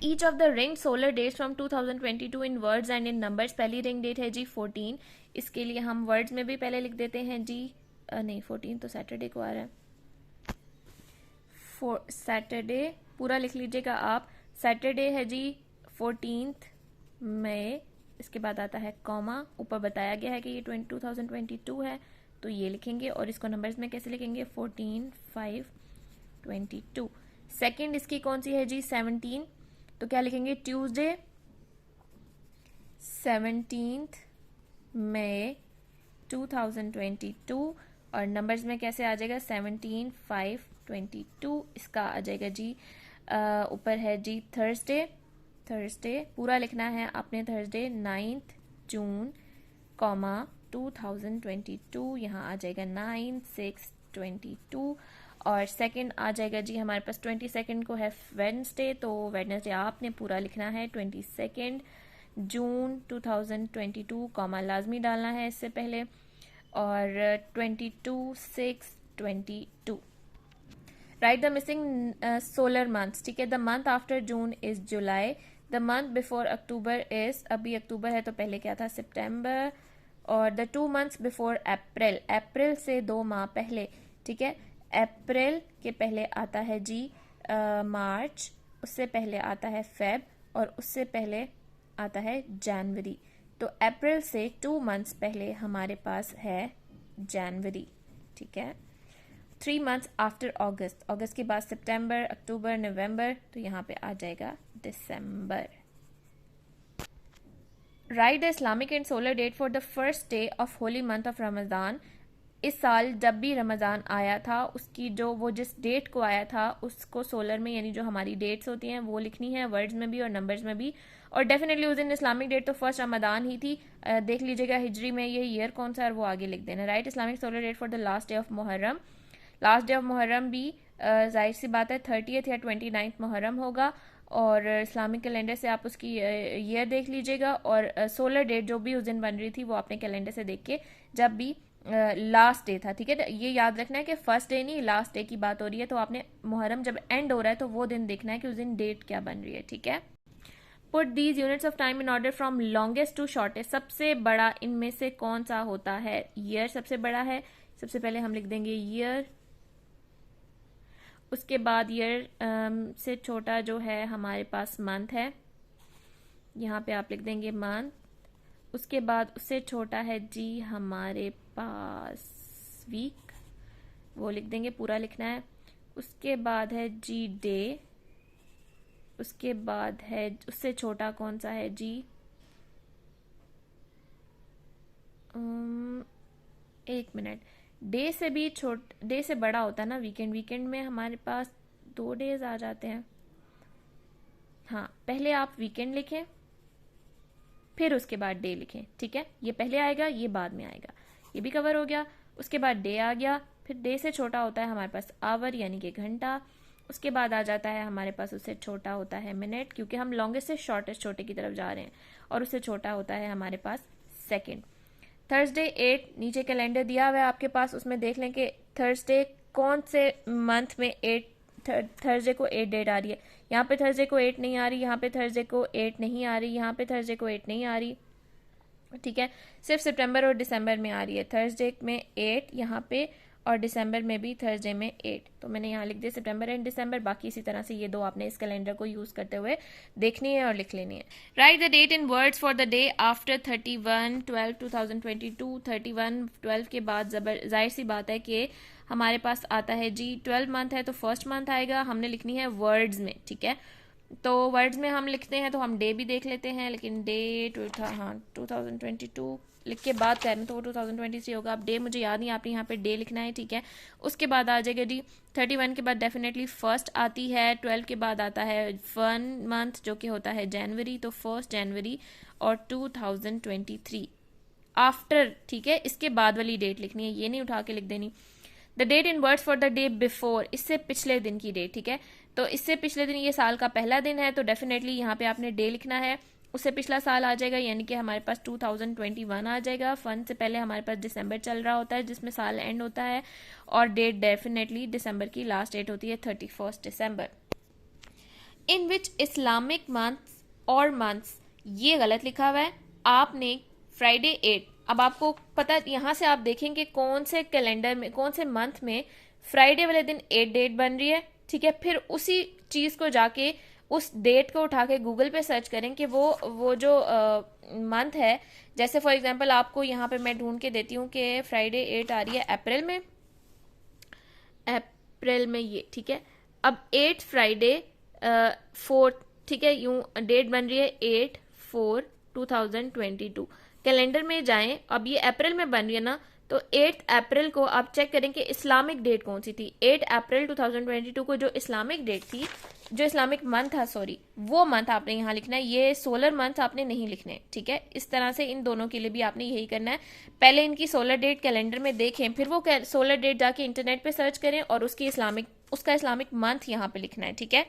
Each of the ring solar dates from 2022 in words and in numbers. पहली ring date है जी 14, इसके लिए हम वर्ड्स में भी पहले लिख देते हैं जी, नहीं 14 तो सैटरडे को आ रहा है, सैटरडे पूरा लिख लीजिएगा आप। सैटरडे है जी 14 मई, इसके बाद आता है कॉमा, ऊपर बताया गया है कि ये 2022 है तो ये लिखेंगे, और इसको नंबर्स में कैसे लिखेंगे 14 5 22। सेकेंड इसकी कौन सी है जी 17, तो क्या लिखेंगे ट्यूसडे 17 मई 2022, और नंबर्स में कैसे आ जाएगा 17 5 22। इसका आ जाएगा जी ऊपर है जी थर्सडे, थर्सडे पूरा लिखना है आपने, थर्सडे 9 जून कॉमा 2022, यहाँ आ जाएगा 9 6 22। और सेकंड आ जाएगा जी हमारे पास 22 को है वेडनेसडे, तो वेडनेसडे आपने पूरा लिखना है 22 जून 2022, कॉमा लाजमी डालना है इससे पहले, और 22 6 22। Right the missing solar months, ठीक है। The month after June is July, the month before October is, अभी अक्टूबर है तो पहले क्या था सितंबर, और द 2 months बिफोर अप्रैल, अप्रैल से 2 माह पहले, ठीक है। अप्रैल के पहले आता है जी मार्च, उससे पहले आता है फेब, और उससे पहले आता है जनवरी। तो अप्रैल से 2 months पहले हमारे पास है जनवरी, ठीक है। 3 months आफ्टर अगस्त, अगस्त के बाद सितंबर अक्टूबर नवंबर, तो यहाँ पे आ जाएगा दिसंबर। Right the Islamic and solar date for the first day of holy month of Ramzan. इस साल जब भी रमज़ान आया था उसकी जो वो जिस डेट को आया था उसको सोलर में, यानी जो हमारी डेट्स होती हैं वो लिखनी है वर्ड्स में भी और नंबर्स में भी। और डेफिनेटली उस दिन इस्लामिक डेट तो फर्स्ट रमज़ान ही थी, देख लीजिएगा हिजरी में ये ईयर कौन सा है वो आगे लिख देना। Write Islamic solar date for the last day of Muharram, last day of Muharram भी जाहिर सी बात है 30th या 29th मुहर्रम होगा, और इस्लामिक कैलेंडर से आप उसकी ईयर देख लीजिएगा, और सोलर डेट जो भी उस दिन बन रही थी वो आपने कैलेंडर से देख के जब भी लास्ट डे था, ठीक है। ये याद रखना है कि फर्स्ट डे नहीं लास्ट डे की बात हो रही है, तो आपने मुहर्रम जब एंड हो रहा है तो वो दिन देखना है कि उस दिन डेट क्या बन रही है, ठीक है। Put these units of time in order from longest to shortest, सबसे बड़ा इनमें से कौन सा होता है, ईयर सबसे बड़ा है, सबसे पहले हम लिख देंगे ईयर, उसके बाद ईयर से छोटा जो है हमारे पास मंथ है, यहाँ पे आप लिख देंगे मंथ, उसके बाद उससे छोटा है जी हमारे पास वीक, वो लिख देंगे पूरा लिखना है, उसके बाद है जी डे, उसके बाद है उससे छोटा कौन सा है जी एक मिनट, डे से भी डे से बड़ा होता है ना वीकेंड, वीकेंड में हमारे पास 2 डेज आ जाते हैं। हाँ पहले आप वीकेंड लिखें फिर उसके बाद डे लिखें, ठीक है, ये पहले आएगा ये बाद में आएगा, ये भी कवर हो गया। उसके बाद डे आ गया, फिर डे से छोटा होता है हमारे पास आवर यानी कि घंटा, उसके बाद आ जाता है हमारे पास उससे छोटा होता है मिनट, क्योंकि हम लॉन्गेस्ट से शॉर्टेस्ट छोटे की तरफ जा रहे हैं, और उससे छोटा होता है हमारे पास सेकेंड। थर्सडे 8 नीचे कैलेंडर दिया हुआ है आपके पास, उसमें देख लें कि थर्सडे कौन से मंथ में 8 थर्सडे को 8 डेट आ रही है। यहाँ पे थर्सडे को 8 नहीं आ रही, यहाँ पे थर्सडे को 8 नहीं आ रही, यहाँ पे थर्सडे को 8 नहीं आ रही, ठीक है। सिर्फ सितंबर और दिसंबर में आ रही है, थर्सडे में 8 यहाँ पे और दिसंबर में भी थर्सडे में 8, तो मैंने यहाँ लिख दिया सितंबर एंड दिसंबर। बाकी इसी तरह से ये दो आपने इस कैलेंडर को यूज करते हुए देखनी है और लिख लेनी है। Write the date in words for the day after 31/12/2022। 31/12 के बाद जाहिर सी बात है कि हमारे पास आता है जी 12 मंथ है तो फर्स्ट मंथ आएगा, हमने लिखनी है वर्ड्स में, ठीक है। तो वर्ड्स में हम लिखते हैं तो हम डे भी देख लेते हैं, लेकिन डे 2022 लिख के बात कर रहे हैं तो वो 2023 होगा। अब डे मुझे याद नहीं, आपने यहाँ पे डे लिखना है, ठीक है। उसके बाद आ जाएगा जी 31 के बाद डेफिनेटली फर्स्ट आती है, 12 के बाद आता है 1 मंथ जो कि होता है जनवरी, तो 1 जनवरी और 2023 आफ्टर, ठीक है। इसके बाद वाली डेट लिखनी है, ये नहीं उठा के लिख देनी। The date in words for the day before, इससे पिछले दिन की डेट, ठीक है। तो इससे पिछले दिन ये साल का पहला दिन है तो डेफिनेटली यहाँ पे आपने डे लिखना है, उससे पिछला साल आ जाएगा यानी कि हमारे पास 2021 आ जाएगा। फन से पहले हमारे पास दिसंबर चल रहा होता है जिसमें साल एंड होता है, और डेट डेफिनेटली दिसंबर की लास्ट डेट होती है 31 दिसंबर। इन विच इस्लामिक मंथ्स और मंथ्स, ये गलत लिखा हुआ है। आपने फ्राइडे 8, अब आपको पता, यहां से आप देखेंगे कौन से कैलेंडर में, कौन से मंथ में फ्राइडे वाले दिन 8 डेट बन रही है, ठीक है। फिर उसी चीज को जाके, उस डेट को उठा के गूगल पे सर्च करें कि वो जो मंथ है, जैसे फॉर एग्जांपल आपको यहाँ पे मैं ढूंढ के देती हूँ कि फ्राइडे 8 आ रही है अप्रैल में, अप्रैल में ये, ठीक है। अब 8 फ्राइडे 4, ठीक है, यूं डेट बन रही है 8/4/2022। कैलेंडर में जाएं, अब ये अप्रैल में बन रही है ना, तो 8 अप्रैल को आप चेक करें कि इस्लामिक डेट कौन सी थी। 8 अप्रैल 2022 को जो इस्लामिक डेट थी, जो इस्लामिक मंथ था, सॉरी, वो मंथ आपने यहाँ लिखना है, ये सोलर मंथ आपने नहीं लिखने, ठीक है। इस तरह से इन दोनों के लिए भी आपने यही करना है। पहले इनकी सोलर डेट कैलेंडर में देखें, फिर वो सोलर डेट जाके इंटरनेट पे सर्च करें और उसका इस्लामिक मंथ यहाँ पे लिखना है, ठीक है।